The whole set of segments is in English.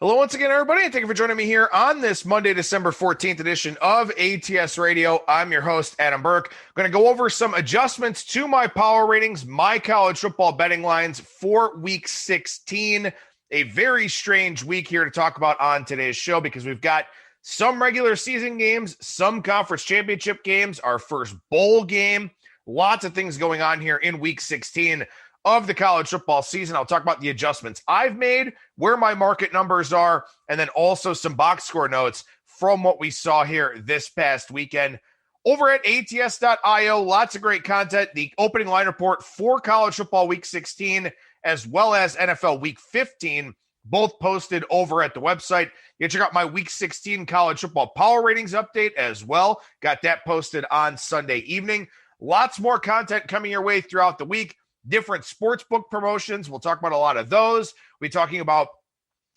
Hello once again, everybody, and thank you for joining me here on this Monday, December 14th edition of ATS Radio. I'm your host, Adam Burke. I'm going to go over some adjustments to my power ratings, my college football betting lines for Week 16. A very strange week here to talk about on today's show because we've got some regular season games, some conference championship games, our first bowl game, lots of things going on here in Week 16 of the college football season. I'll talk about the adjustments I've made, where my market numbers are, and then also some box score notes from what we saw here this past weekend. Over at ATS.io, lots of great content. The opening line report for college football Week 16, as well as NFL Week 15, both posted over at the website. You can check out my Week 16 college football power ratings update as well. Got that posted on Sunday evening. Lots more content coming your way throughout the week. Different sportsbook promotions. We'll talk about a lot of those. We'll be talking about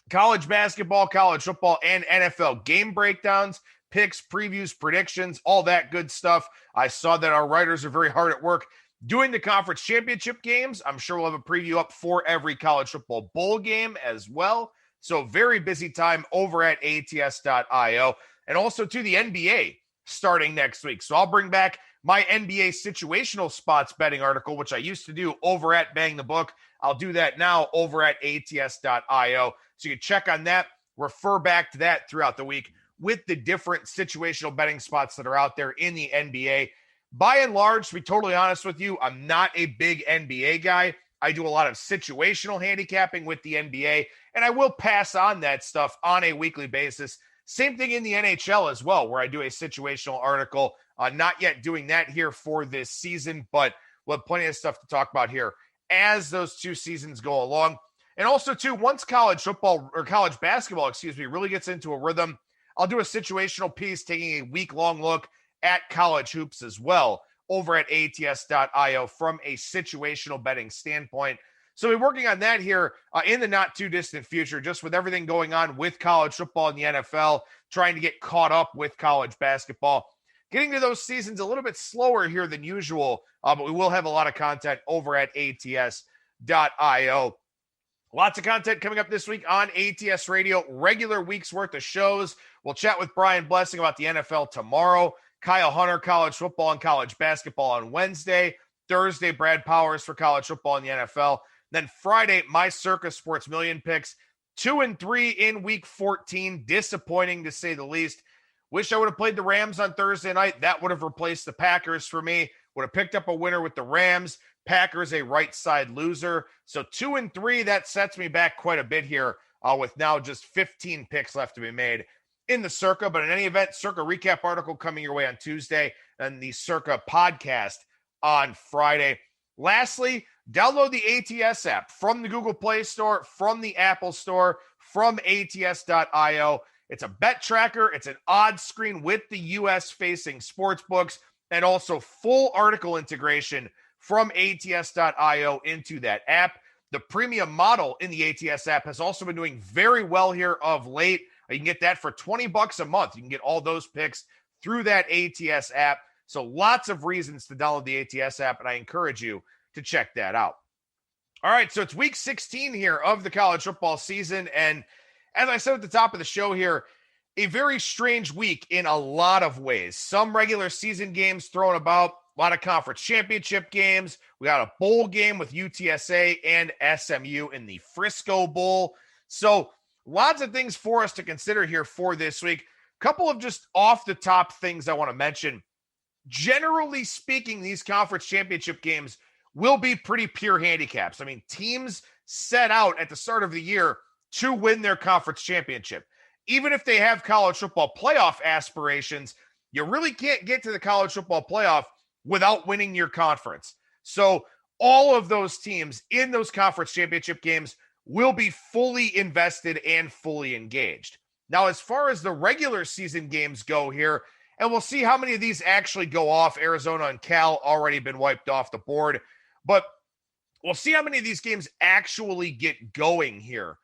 college basketball, college football, and NFL game breakdowns, picks, previews, predictions, all that good stuff. I saw that our writers are very hard at work doing the conference championship games. I'm sure we'll have a preview up for every college football bowl game as well. So very busy time over at ATS.io, and also to the NBA starting next week. So I'll bring back my NBA situational spots betting article, which I used to do over at Bang the Book. I'll do that now over at ATS.io. So you can check on that, refer back to that throughout the week with the different situational betting spots that are out there in the NBA. By and large, to be totally honest with you, I'm not a big NBA guy. I do a lot of situational handicapping with the NBA, and I will pass on that stuff on a weekly basis. Same thing in the NHL as well, where I do a situational article. Not yet doing that here for this season, but we'll have plenty of stuff to talk about here as those two seasons go along. And also, too, once college football or college basketball, really gets into a rhythm, I'll do a situational piece taking a week-long look at college hoops as well over at ATS.io from a situational betting standpoint. So we're working on that here in the not-too-distant future, just with everything going on with college football and the NFL, trying to get caught up with college basketball. Getting to those seasons a little bit slower here than usual, but we will have a lot of content over at ATS.io. Lots of content coming up this week on ATS Radio, regular week's worth of shows. We'll chat with Brian Blessing about the NFL tomorrow, Kyle Hunter, college football and college basketball on Wednesday, Thursday, Brad Powers for college football and the NFL. Then Friday, my Circa Sports Million picks, 2-3 in week 14, disappointing to say the least. Wish I would have played the Rams on Thursday night. That would have replaced the Packers for me. Would have picked up a winner with the Rams. Packers a right side loser. So 2-3, that sets me back quite a bit here with now just 15 picks left to be made in the Circa. But in any event, Circa recap article coming your way on Tuesday and the Circa podcast on Friday. Lastly, download the ATS app from the Google Play Store, from the Apple Store, from ATS.io. It's a bet tracker. It's an odds screen with the U.S.-facing sports books and also full article integration from ATS.io into that app. The premium model in the ATS app has also been doing very well here of late. You can get that for $20 a month. You can get all those picks through that ATS app. So lots of reasons to download the ATS app, and I encourage you to check that out. All right, so it's week 16 here of the college football season, and as I said at the top of the show here, a very strange week in a lot of ways. Some regular season games thrown about, a lot of conference championship games. We got a bowl game with UTSA and SMU in the Frisco Bowl. So lots of things for us to consider here for this week. A couple of just off-the-top things I want to mention. Generally speaking, these conference championship games will be pretty pure handicaps. I mean, teams set out at the start of the year to win their conference championship. Even if they have college football playoff aspirations, you really can't get to the college football playoff without winning your conference. So all of those teams in those conference championship games will be fully invested and fully engaged. Now, as far as the regular season games go here, and we'll see how many of these actually go off. Arizona and Cal already been wiped off the board, but we'll see how many of these games actually get going here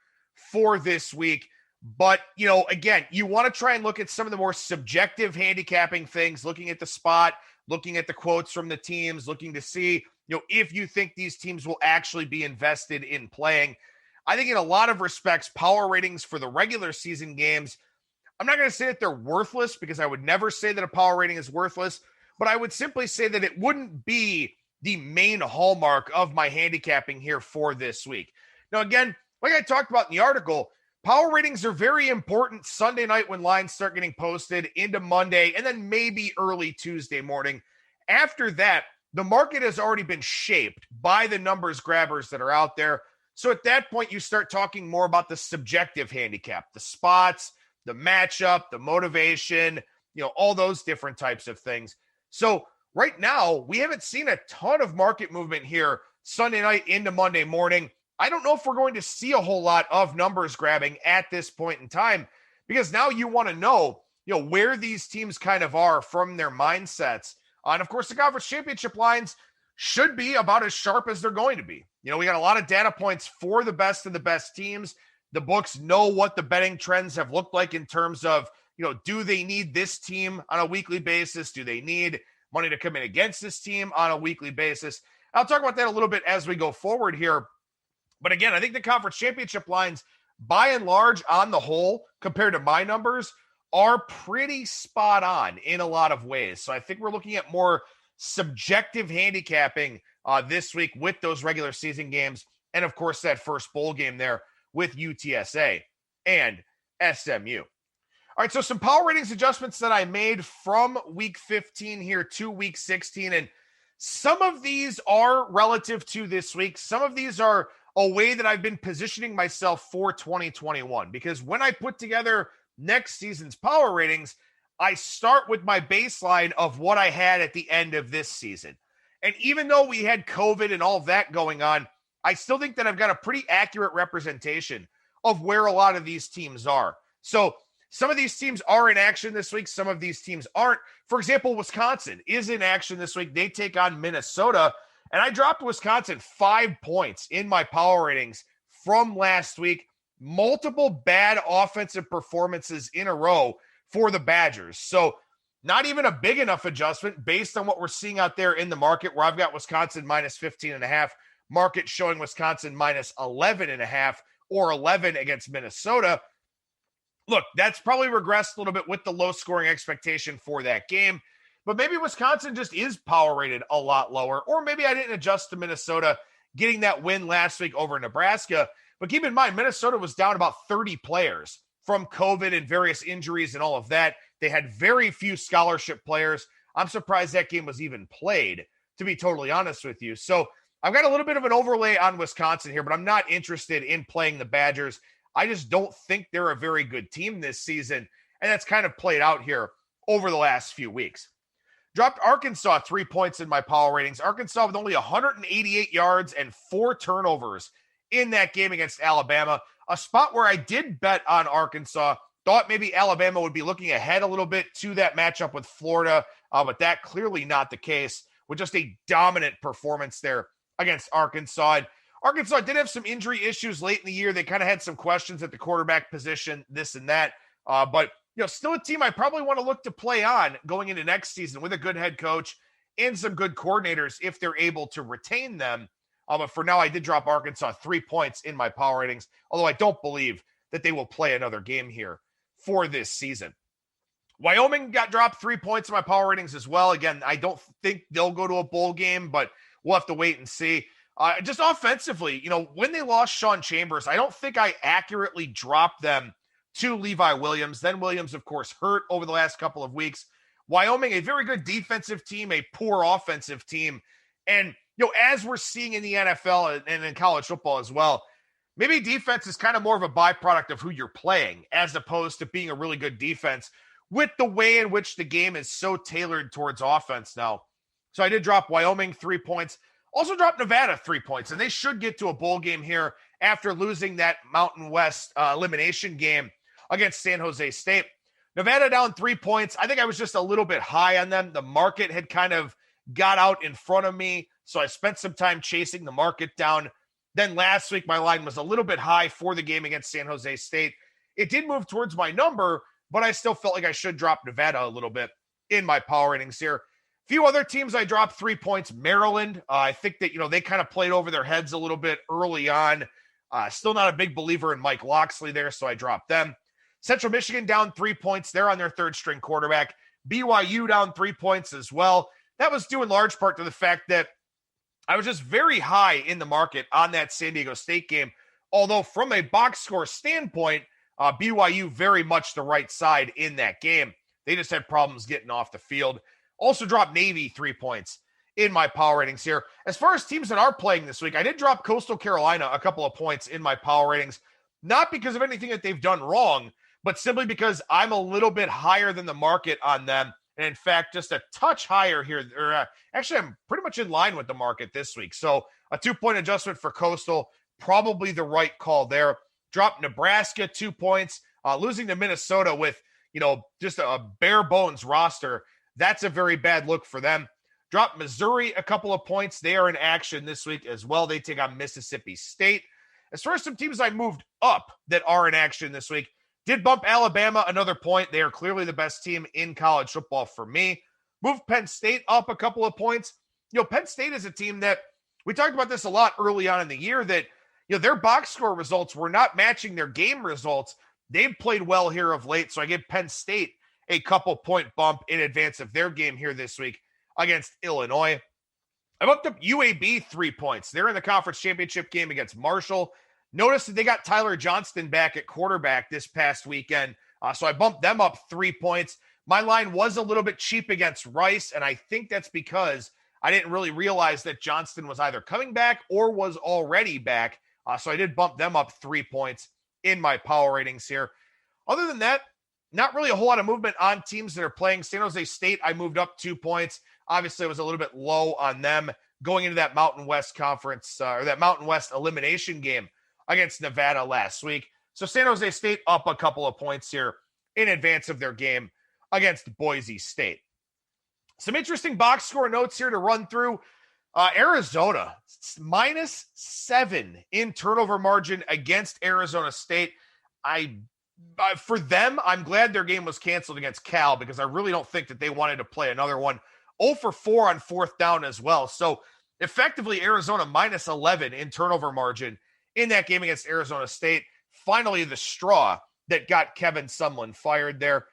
for this week. But, again, you want to try and look at some of the more subjective handicapping things, looking at the spot, looking at the quotes from the teams, looking to see, if you think these teams will actually be invested in playing. I think in a lot of respects, power ratings for the regular season games, I'm not going to say that they're worthless because I would never say that a power rating is worthless, but I would simply say that it wouldn't be the main hallmark of my handicapping here for this week. Now, again, like I talked about in the article, power ratings are very important Sunday night when lines start getting posted into Monday and then maybe early Tuesday morning. After that, the market has already been shaped by the numbers grabbers that are out there. So at that point, you start talking more about the subjective handicap, the spots, the matchup, the motivation, all those different types of things. So right now, we haven't seen a ton of market movement here Sunday night into Monday morning. I don't know if we're going to see a whole lot of numbers grabbing at this point in time, because now you want to know, where these teams kind of are from their mindsets. And of course, the conference championship lines should be about as sharp as they're going to be. We got a lot of data points for the best of the best teams. The books know what the betting trends have looked like in terms of, do they need this team on a weekly basis? Do they need money to come in against this team on a weekly basis? I'll talk about that a little bit as we go forward here. But again, I think the conference championship lines, by and large, on the whole, compared to my numbers, are pretty spot on in a lot of ways. So I think we're looking at more subjective handicapping this week with those regular season games. And of course, that first bowl game there with UTSA and SMU. All right, so some power ratings adjustments that I made from week 15 here to week 16. And some of these are relative to this week. Some of these are a way that I've been positioning myself for 2021. Because when I put together next season's power ratings, I start with my baseline of what I had at the end of this season. And even though we had COVID and all of that going on, I still think that I've got a pretty accurate representation of where a lot of these teams are. So some of these teams are in action this week. Some of these teams aren't. For example, Wisconsin is in action this week. They take on Minnesota. And I dropped Wisconsin 5 points in my power ratings from last week. Multiple bad offensive performances in a row for the Badgers. So not even a big enough adjustment based on what we're seeing out there in the market, where I've got Wisconsin minus 15.5, market showing Wisconsin minus 11.5 or 11 against Minnesota. Look, that's probably regressed a little bit with the low scoring expectation for that game, but maybe Wisconsin just is power rated a lot lower, or maybe I didn't adjust to Minnesota getting that win last week over Nebraska. But keep in mind, Minnesota was down about 30 players from COVID and various injuries and all of that. They had very few scholarship players. I'm surprised that game was even played, to be totally honest with you. So I've got a little bit of an overlay on Wisconsin here, but I'm not interested in playing the Badgers. I just don't think they're a very good team this season, and that's kind of played out here over the last few weeks. Dropped Arkansas 3 points in my power ratings. Arkansas with only 188 yards and 4 turnovers in that game against Alabama, a spot where I did bet on Arkansas. Thought maybe Alabama would be looking ahead a little bit to that matchup with Florida, but that clearly not the case, with just a dominant performance there against Arkansas. And Arkansas did have some injury issues late in the year. They kind of had some questions at the quarterback position, this and that. But still a team I probably want to look to play on going into next season with a good head coach and some good coordinators if they're able to retain them. But for now, I did drop Arkansas 3 points in my power ratings, although I don't believe that they will play another game here for this season. Wyoming got dropped 3 points in my power ratings as well. Again, I don't think they'll go to a bowl game, but we'll have to wait and see. Just offensively, when they lost Sean Chambers, I don't think I accurately dropped them to Levi Williams. Then Williams, of course, hurt over the last couple of weeks. Wyoming, a very good defensive team, a poor offensive team. And, as we're seeing in the NFL and in college football as well, maybe defense is kind of more of a byproduct of who you're playing as opposed to being a really good defense with the way in which the game is so tailored towards offense now. So I did drop Wyoming 3 points. Also dropped Nevada 3 points, and they should get to a bowl game here after losing that Mountain West elimination game against San Jose State. Nevada down 3 points. I think I was just a little bit high on them. The market had kind of got out in front of me, so I spent some time chasing the market down. Then last week, my line was a little bit high for the game against San Jose State. It did move towards my number, but I still felt like I should drop Nevada a little bit in my power ratings here. Few other teams I dropped 3 points. Maryland, I think that, they kind of played over their heads a little bit early on. Still not a big believer in Mike Loxley there, so I dropped them. Central Michigan down 3 points. They're on their third string quarterback. BYU down 3 points as well. That was due in large part to the fact that I was just very high in the market on that San Diego State game. Although from a box score standpoint, BYU very much the right side in that game. They just had problems getting off the field. Also dropped Navy 3 points in my power ratings here. As far as teams that are playing this week, I did drop Coastal Carolina a couple of points in my power ratings, not because of anything that they've done wrong, but simply because I'm a little bit higher than the market on them. And in fact, just a touch higher here. Actually, I'm pretty much in line with the market this week. So a 2-point adjustment for Coastal, probably the right call there. Dropped Nebraska 2 points, losing to Minnesota with, just a bare bones roster. That's a very bad look for them. Dropped Missouri a couple of points. They are in action this week as well. They take on Mississippi State. As far as some teams I moved up that are in action this week, did bump Alabama another point. They are clearly the best team in college football for me. Moved Penn State up a couple of points. Penn State is a team that we talked about this a lot early on in the year that, their box score results were not matching their game results. They've played well here of late. So I give Penn State a couple point bump in advance of their game here this week against Illinois. I bumped up UAB 3 points. They're in the conference championship game against Marshall. Notice that they got Tyler Johnston back at quarterback this past weekend. So I bumped them up 3 points. My line was a little bit cheap against Rice, and I think that's because I didn't really realize that Johnston was either coming back or was already back. So I did bump them up 3 points in my power ratings here. Other than that, not really a whole lot of movement on teams that are playing. San Jose State, I moved up 2 points. Obviously, I was a little bit low on them going into that Mountain West conference or that Mountain West elimination game against Nevada last week. So San Jose State up a couple of points here in advance of their game against Boise State. Some interesting box score notes here to run through. Arizona, -7 in turnover margin against Arizona State. For them, I'm glad their game was canceled against Cal because I really don't think that they wanted to play another one. 0 for 4 on fourth down as well. So effectively, Arizona -11 in turnover margin in that game against Arizona State. Finally, the straw that got Kevin Sumlin fired there.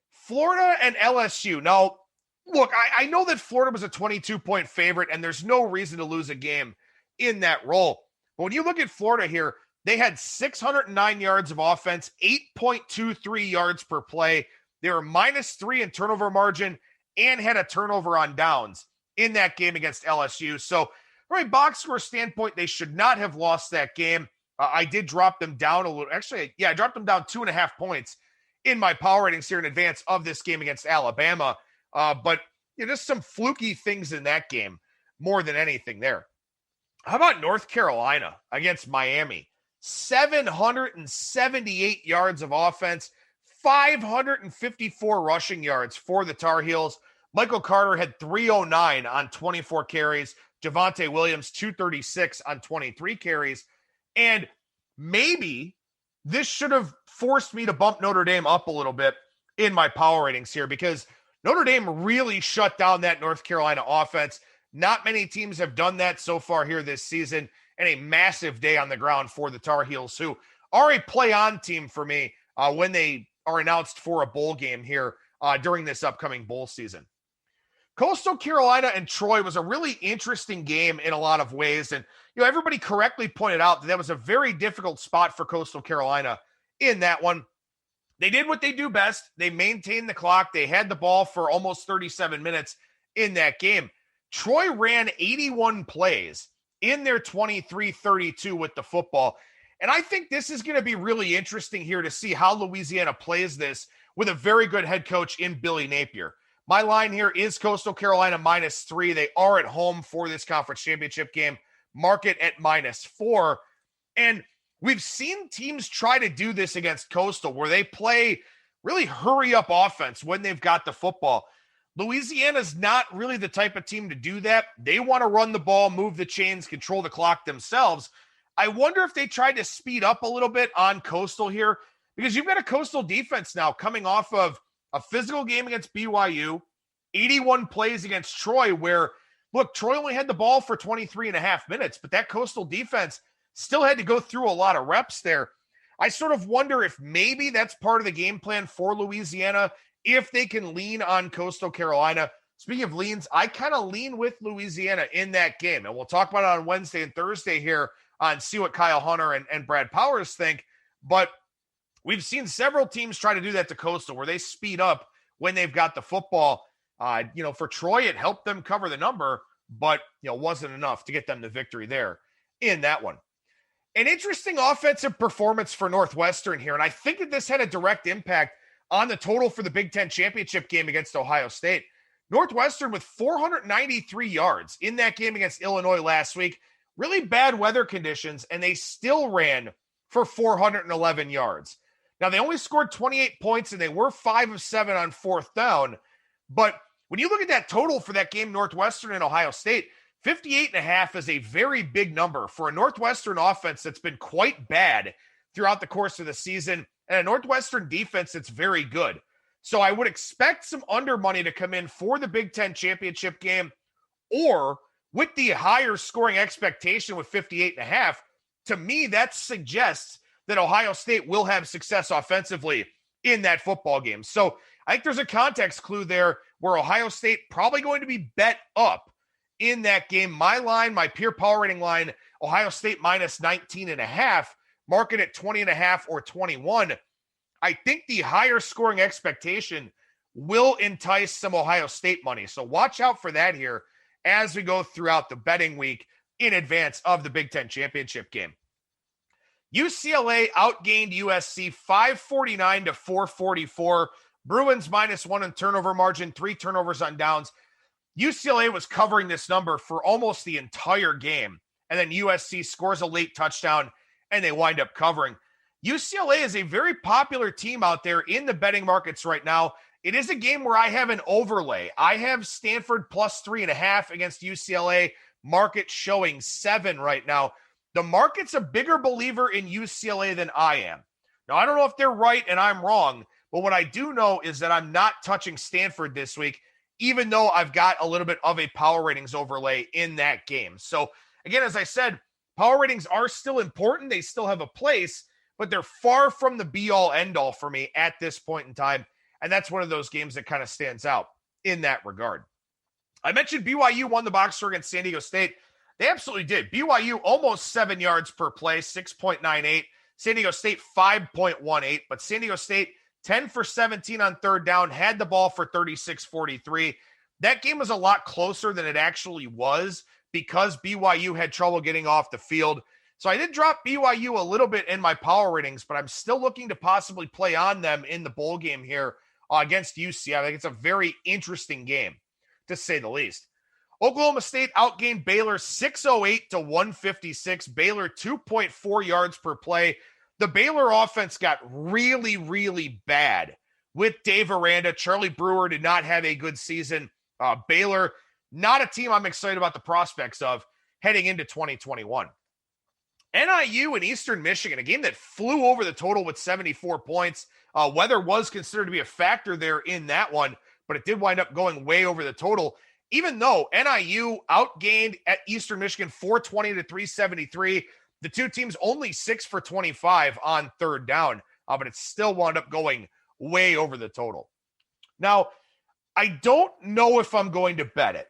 Florida and LSU. Now, look, I know that Florida was a 22-point favorite, and there's no reason to lose a game in that role. But when you look at Florida here, they had 609 yards of offense, 8.23 yards per play. They were -3 in turnover margin and had a turnover on downs in that game against LSU. So from a box score standpoint, they should not have lost that game. I did drop them down a little. Actually, I dropped them down 2.5 points in my power ratings here in advance of this game against Alabama. But just some fluky things in that game more than anything there. How about North Carolina against Miami? 778 yards of offense, 554 rushing yards for the Tar Heels. Michael Carter had 309 on 24 carries. Javonte Williams, 236 on 23 carries. And maybe this should have forced me to bump Notre Dame up a little bit in my power ratings here because Notre Dame really shut down that North Carolina offense. Not many teams have done that so far here this season, and a massive day on the ground for the Tar Heels, who are a play-on team for me when they are announced for a bowl game here during this upcoming bowl season. Coastal Carolina and Troy was a really interesting game in a lot of ways, and everybody correctly pointed out that was a very difficult spot for Coastal Carolina in that one. They did what they do best. They maintained the clock. They had the ball for almost 37 minutes in that game. Troy ran 81 plays in their 23-32 with the football. And I think this is going to be really interesting here to see how Louisiana plays this with a very good head coach in Billy Napier. My line here is Coastal Carolina -3. They are at home for this conference championship game. Market at -4. And we've seen teams try to do this against Coastal where they play really hurry up offense when they've got the football. Louisiana's not really the type of team to do that. They want to run the ball, move the chains, control the clock themselves. I wonder if they tried to speed up a little bit on Coastal here because you've got a Coastal defense now coming off of a physical game against BYU, 81 plays against Troy where, look, Troy only had the ball for 23 and a half minutes, but that Coastal defense still had to go through a lot of reps there. I sort of wonder if maybe that's part of the game plan for Louisiana, if they can lean on Coastal Carolina. Speaking of leans, I kind of lean with Louisiana in that game. And we'll talk about it on Wednesday and Thursday here on see what Kyle Hunter and Brad Powers think. But we've seen several teams try to do that to Coastal, where they speed up when they've got the football. For Troy, it helped them cover the number, but wasn't enough to get them the victory there in that one. An interesting offensive performance for Northwestern here, and I think that this had a direct impact on the total for the Big Ten championship game against Ohio State. Northwestern with 493 yards in that game against Illinois last week. Really bad weather conditions, and they still ran for 411 yards. Now, they only scored 28 points, and they were 5 of 7 on fourth down. But when you look at that total for that game, Northwestern and Ohio State, 58.5 is a very big number for a Northwestern offense that's been quite bad throughout the course of the season, and a Northwestern defense that's very good. So I would expect some under money to come in for the Big Ten championship game, or with the higher scoring expectation with 58.5, to me, that suggests that Ohio State will have success offensively in that football game. So I think there's a context clue there where Ohio State probably going to be bet up in that game. My line, my peer power rating line, Ohio State minus 19.5, market at 20.5 or 21. I think the higher scoring expectation will entice some Ohio State money. So watch out for that here as we go throughout the betting week in advance of the Big Ten championship game. UCLA outgained USC 549 to 444. Bruins -1 in turnover margin, 3 turnovers on downs. UCLA was covering this number for almost the entire game, and then USC scores a late touchdown, and they wind up covering. UCLA is a very popular team out there in the betting markets right now. It is a game where I have an overlay. I have Stanford plus 3.5 against UCLA, market showing 7 right now. The market's a bigger believer in UCLA than I am. Now, I don't know if they're right and I'm wrong, but what I do know is that I'm not touching Stanford this week, even though I've got a little bit of a power ratings overlay in that game. So, again, as I said, power ratings are still important. They still have a place, but they're far from the be-all, end-all for me at this point in time, and that's one of those games that kind of stands out in that regard. I mentioned BYU won the box score against San Diego State. They absolutely did. BYU almost 7 yards per play, 6.98. San Diego State 5.18, but San Diego State 10 for 17 on third down, had the ball for 36-43. That game was a lot closer than it actually was because BYU had trouble getting off the field. So I did drop BYU a little bit in my power ratings, but I'm still looking to possibly play on them in the bowl game here against UC. I think it's a very interesting game, to say the least. Oklahoma State outgained Baylor 608 to 156. Baylor 2.4 yards per play. The Baylor offense got really, really bad with Dave Aranda. Charlie Brewer did not have a good season. Baylor, not a team I'm excited about the prospects of heading into 2021. NIU and Eastern Michigan, a game that flew over the total with 74 points. Weather was considered to be a factor there in that one, but it did wind up going way over the total. Even though NIU outgained at Eastern Michigan 420 to 373, the two teams only 6 for 25 on third down, but it still wound up going way over the total. Now, I don't know if I'm going to bet it,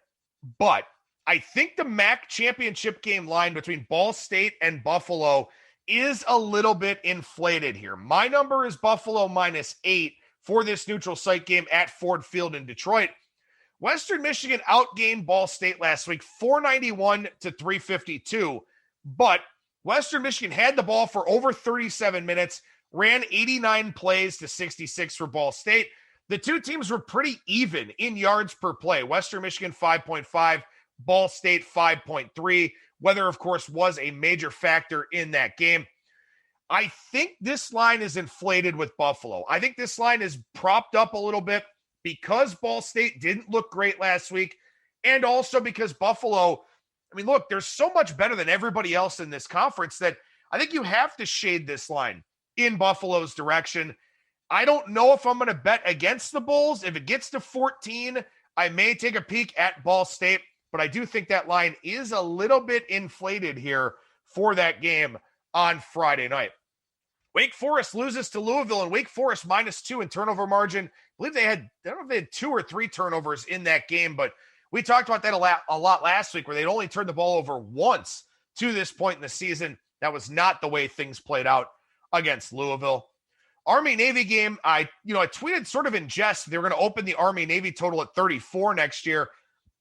but I think the MAC championship game line between Ball State and Buffalo is a little bit inflated here. My number is Buffalo -8 for this neutral site game at Ford Field in Detroit. Western Michigan outgained Ball State last week 491 to 352, but Western Michigan had the ball for over 37 minutes, ran 89 plays to 66 for Ball State. The two teams were pretty even in yards per play. Western Michigan 5.5, Ball State 5.3. Weather, of course, was a major factor in that game. I think this line is inflated with Buffalo. I think this line is propped up a little bit because Ball State didn't look great last week, and also because Buffalo, I mean, look, they're so much better than everybody else in this conference that I think you have to shade this line in Buffalo's direction. I don't know if I'm going to bet against the Bulls. If it gets to 14, I may take a peek at Ball State, but I do think that line is a little bit inflated here for that game on Friday night. Wake Forest loses to Louisville, and Wake Forest -2 in turnover margin. I believe I don't know if they had 2 or 3 turnovers in that game, but we talked about that a lot last week, where they'd only turned the ball over once to this point in the season. That was not the way things played out against Louisville. Army-Navy game, I tweeted sort of in jest, they're going to open the Army-Navy total at 34 next year.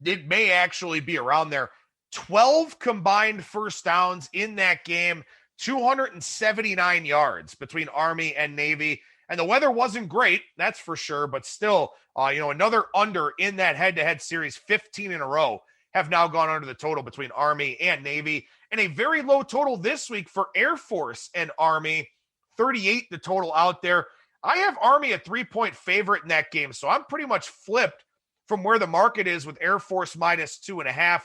It may actually be around there. 12 combined first downs in that game, 279 yards between Army and Navy. And the weather wasn't great, that's for sure, but still, another under in that head-to-head series. 15 in a row have now gone under the total between Army and Navy. And a very low total this week for Air Force and Army, 38 the total out there. I have Army a 3-point favorite in that game, so I'm pretty much flipped from where the market is with Air Force -2.5.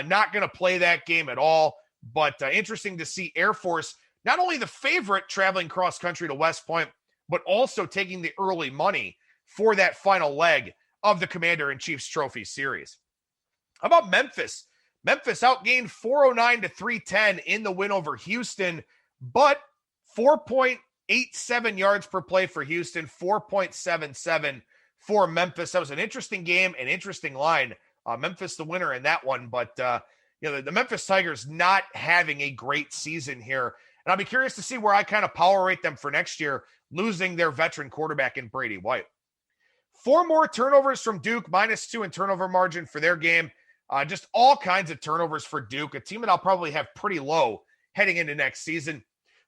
Not going to play that game at all, but interesting to see Air Force, not only the favorite traveling cross-country to West Point, but also taking the early money for that final leg of the Commander-in-Chief's Trophy Series. How about Memphis? Memphis outgained 409 to 310 in the win over Houston, but 4.87 yards per play for Houston, 4.77 for Memphis. That was an interesting game, an interesting line. Memphis the winner in that one, but the Memphis Tigers not having a great season here. And I'll be curious to see where I kind of power rate them for next year, losing their veteran quarterback in Brady White. 4 more turnovers from Duke, -2 in turnover margin for their game. Just all kinds of turnovers for Duke, a team that I'll probably have pretty low heading into next season.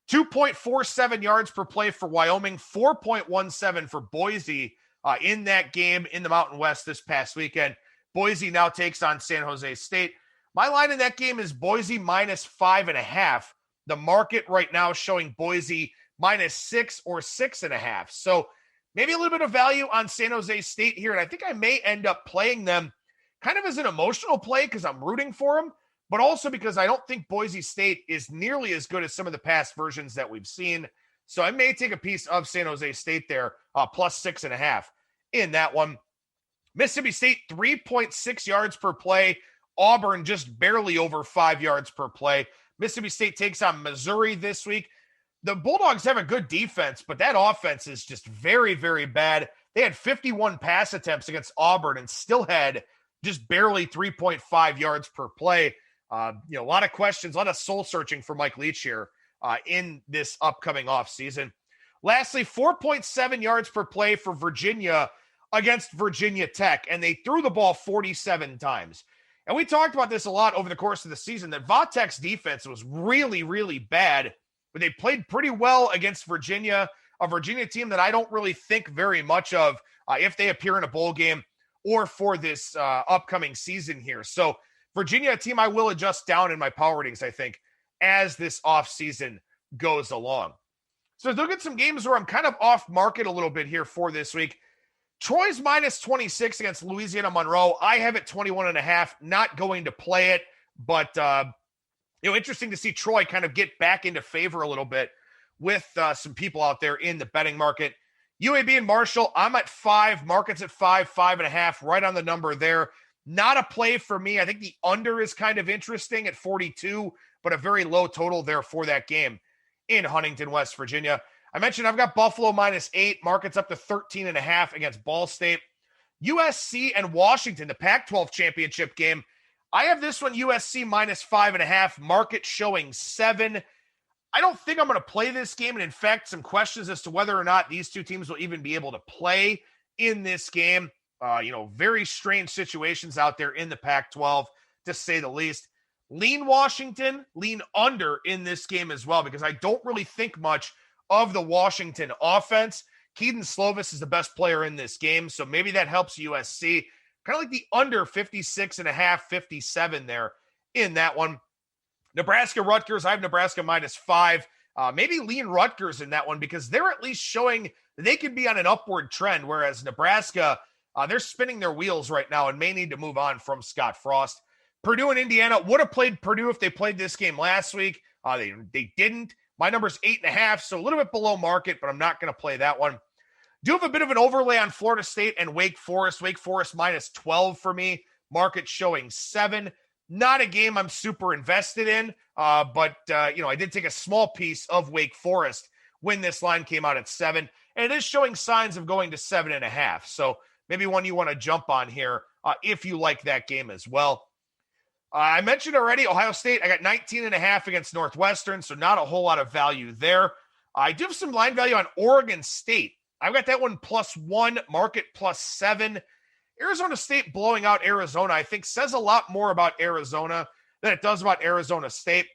2.47 yards per play for Wyoming, 4.17 for Boise in that game in the Mountain West this past weekend. Boise now takes on San Jose State. My line in that game is Boise -5.5. The market right now showing Boise -6 or 6.5. So maybe a little bit of value on San Jose State here. And I think I may end up playing them kind of as an emotional play because I'm rooting for them, but also because I don't think Boise State is nearly as good as some of the past versions that we've seen. So I may take a piece of San Jose State there, +6.5 in that one. Mississippi State, 3.6 yards per play. Auburn just barely over 5 yards per play. Mississippi State takes on Missouri this week. The Bulldogs have a good defense, but that offense is just very, very bad. They had 51 pass attempts against Auburn and still had just barely 3.5 yards per play. A lot of questions, a lot of soul searching for Mike Leach here in this upcoming offseason. Lastly, 4.7 yards per play for Virginia against Virginia Tech, and they threw the ball 47 times. And we talked about this a lot over the course of the season, that Va-Tech's defense was really, really bad, but they played pretty well against Virginia, a Virginia team that I don't really think very much of if they appear in a bowl game or for this upcoming season here. So Virginia, a team I will adjust down in my power ratings, I think, as this offseason goes along. So look at some games where I'm kind of off market a little bit here for this week. Troy's -26 against Louisiana Monroe. I have it 21.5, not going to play it, but interesting to see Troy kind of get back into favor a little bit with some people out there in the betting market. UAB and Marshall, I'm at 5, market's at 5, 5.5, right on the number there. Not a play for me. I think the under is kind of interesting at 42, but a very low total there for that game in Huntington, West Virginia. I mentioned I've got Buffalo -8, market's up to 13.5 against Ball State. USC and Washington, the Pac-12 championship game. I have this one, USC -5.5, market showing 7. I don't think I'm going to play this game. And in fact, some questions as to whether or not these two teams will even be able to play in this game. Very strange situations out there in the Pac-12, to say the least. Lean Washington, lean under in this game as well, because I don't really think much of the Washington offense. Keaton Slovis is the best player in this game, so maybe that helps USC. Kind of like the under 56.5, 57 there in that one. Nebraska Rutgers, I have Nebraska -5. Maybe lean Rutgers in that one because they're at least showing that they could be on an upward trend, whereas Nebraska, they're spinning their wheels right now and may need to move on from Scott Frost. Purdue and Indiana would have played Purdue if they played this game last week. They didn't. My number's 8.5, so a little bit below market, but I'm not going to play that one. Do have a bit of an overlay on Florida State and Wake Forest. Wake Forest -12 for me. Market showing 7. Not a game I'm super invested in, but I did take a small piece of Wake Forest when this line came out at 7, and it is showing signs of going to 7.5. So maybe one you want to jump on here if you like that game as well. I mentioned already Ohio State. I got 19.5 against Northwestern, so not a whole lot of value there. I do have some line value on Oregon State. I've got that one +1, market +7. Arizona State blowing out Arizona, I think, says a lot more about Arizona than it does about Arizona State.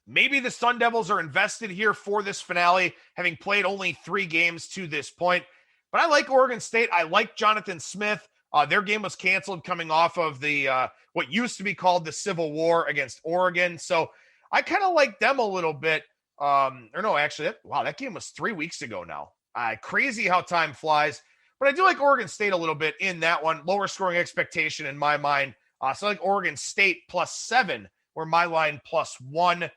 Maybe the Sun Devils are invested here for this finale, having played only 3 games to this point. But I like Oregon State. I like Jonathan Smith. Their game was canceled coming off of the what used to be called the Civil War against Oregon. So I kind of like them a little bit. That game was 3 weeks ago now. Crazy how time flies. But I do like Oregon State a little bit in that one. Lower scoring expectation in my mind. So I like Oregon State +7, where my line +1.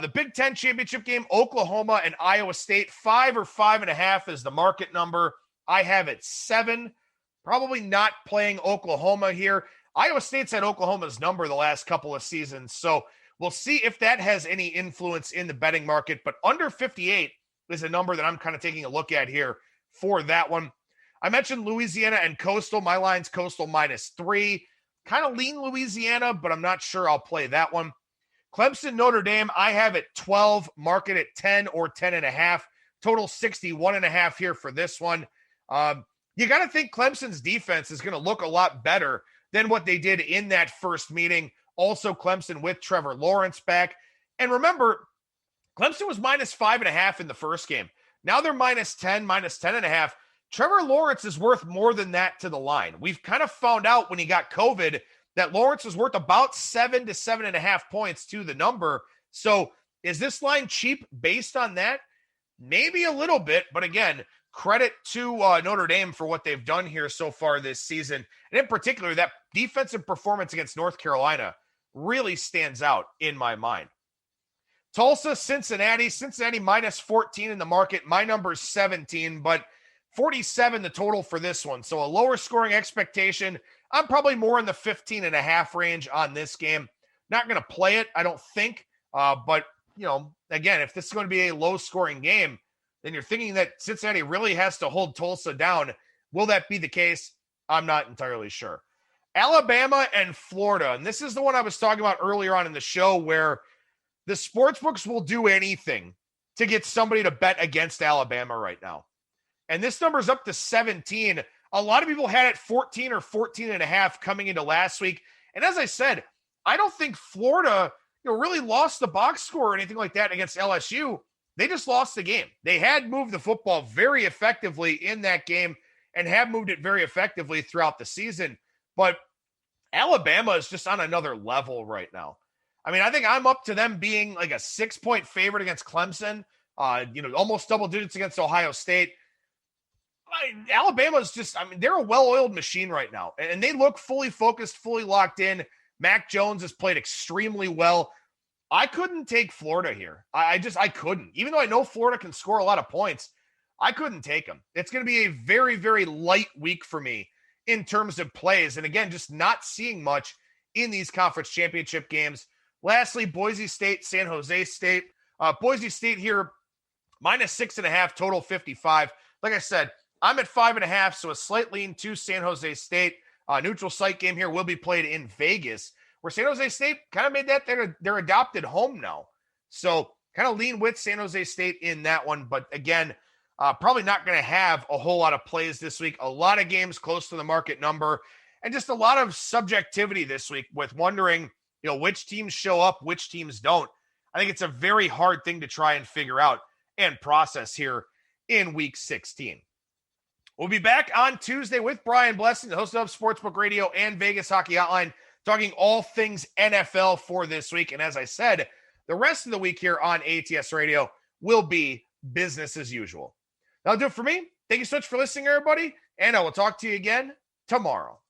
The Big Ten championship game, Oklahoma and Iowa State, 5 or 5.5 is the market number. I have it 7. Probably not playing Oklahoma here. Iowa State's had Oklahoma's number the last couple of seasons, so we'll see if that has any influence in the betting market. But under 58 is a number that I'm kind of taking a look at here for that one. I mentioned Louisiana and Coastal. My line's Coastal -3. Kind of lean Louisiana, but I'm not sure I'll play that one. Clemson, Notre Dame, I have it 12, market at 10 or 10.5. Total 61.5 here for this one. You got to think Clemson's defense is going to look a lot better than what they did in that first meeting. Also, Clemson with Trevor Lawrence back. And remember, Clemson was -5.5 in the first game. Now they're -10, -10.5. Trevor Lawrence is worth more than that to the line. We've kind of found out when he got COVID that Lawrence is worth about 7 to 7.5 points to the number. So is this line cheap based on that? Maybe a little bit, but again, credit to Notre Dame for what they've done here so far this season. And in particular, that defensive performance against North Carolina really stands out in my mind. Tulsa, Cincinnati -14 in the market. My number is 17, but 47 the total for this one. So a lower scoring expectation. I'm probably more in the 15.5 range on this game. Not going to play it, I don't think. But, again, if this is going to be a low scoring game, then you're thinking that Cincinnati really has to hold Tulsa down. Will that be the case? I'm not entirely sure. Alabama and Florida. And this is the one I was talking about earlier on in the show where the sportsbooks will do anything to get somebody to bet against Alabama right now. And this number is up to 17. A lot of people had it 14 or 14.5 coming into last week. And as I said, I don't think Florida really lost the box score or anything like that against LSU. They just lost the game. They had moved the football very effectively in that game and have moved it very effectively throughout the season. But Alabama is just on another level right now. I mean, I think I'm up to them being like a 6-point favorite against Clemson, almost double digits against Ohio State. Alabama's just, they're a well-oiled machine right now, and they look fully focused, fully locked in. Mac Jones has played extremely well. I couldn't take Florida here. I couldn't. Even though I know Florida can score a lot of points, I couldn't take them. It's going to be a very, very light week for me in terms of plays. And again, just not seeing much in these conference championship games. Lastly, Boise State, San Jose State. Boise State here, -6.5, total 55. Like I said, I'm at 5.5, so a slight lean to San Jose State. Neutral site game here will be played in Vegas, where San Jose State kind of made that their adopted home now. So kind of lean with San Jose State in that one. But again, probably not going to have a whole lot of plays this week. A lot of games close to the market number and just a lot of subjectivity this week with wondering, which teams show up, which teams don't. I think it's a very hard thing to try and figure out and process here in week 16. We'll be back on Tuesday with Brian Blessing, the host of Sportsbook Radio and Vegas Hockey Hotline, talking all things NFL for this week. And as I said, the rest of the week here on ATS Radio will be business as usual. That'll do it for me. Thank you so much for listening, everybody, and I will talk to you again tomorrow.